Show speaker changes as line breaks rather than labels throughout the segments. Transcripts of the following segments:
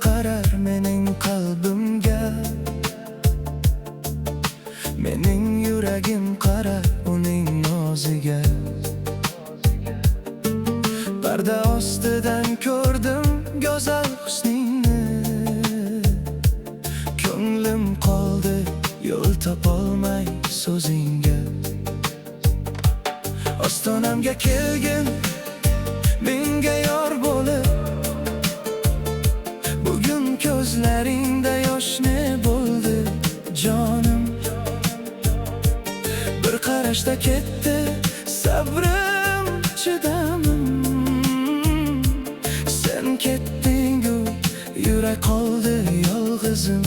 qarar mening qalbimga, mening yuragim qarar uning noziga. Parda ostidan ko'rdim go'zal husningni, ko'nglim qoldi yo'l topolmay so'zingga. Ostonamga kelgin menga yor bo'lib, bugun ko'zlaringda yosh ne bo'ldi jonim. Bir qarashda ketdi sabrim, chidamim. Sen ketding-u yurak qoldi yolg'izim.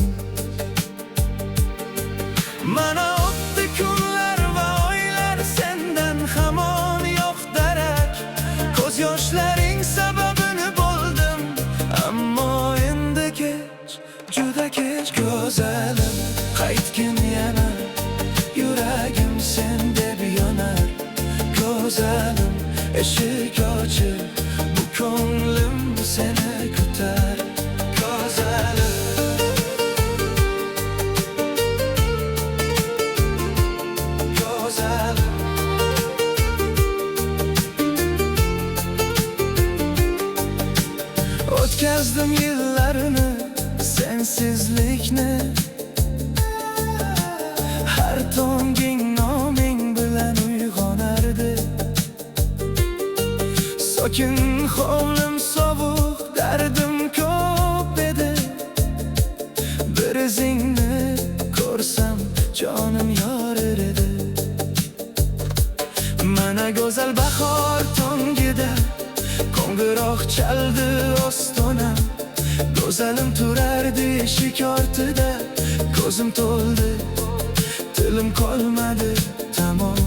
Mana o'tdi kunlar va oylar, sendan hamon yo'q darak. Ko'z yoshlaring sababini bo'ldim, ammo endi kech, juda kech. Go'zalim, qaytgin yana, yuragim sen deb yonar. Go'zalim, eshik ochib, bu ko'nglim seni kutar. Go'zalim, go'zalim. O'tkazdim yillarini, sensizlikni. Har tonging noming bilan uyg'onardi. Sokin hovlim sovuq, dardim ko'p edi. Bir izingni ko'rsam jonim yorir edi. Mana go'zal bahor tongida qo'ng'iroq chaldi ostonam. Go'zalim turardi eshik ortida, ko'zim to'ldi, tilim qolmadi tamom.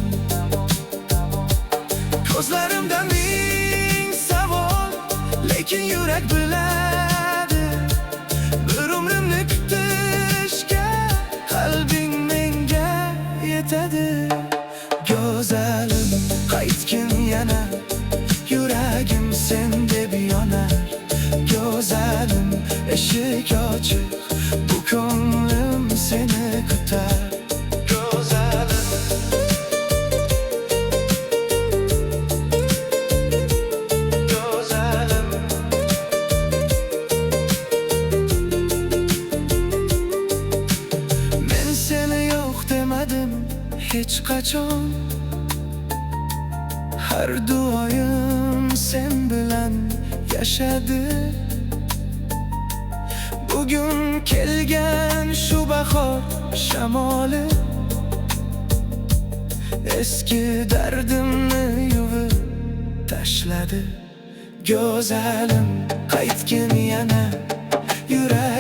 Ko'zlarimda ming savol, lekin yurak biladi. Bir umrimni kutishga qalbing menga yetadi. Go'zalim, qaytgin yana, yuragim sen deb yonar. Go'zalim, eshik ochiq, bu ko'nglim seni kutar. Go'zalim, go'zalim. Men seni yo'q demadim hech qachon. Har duoyim sen bilan yashadi. Bugun kelgan shu bahor shamoli, eski dardimni yuvib tashladi. Go'zalim, qaytgin yana, yurak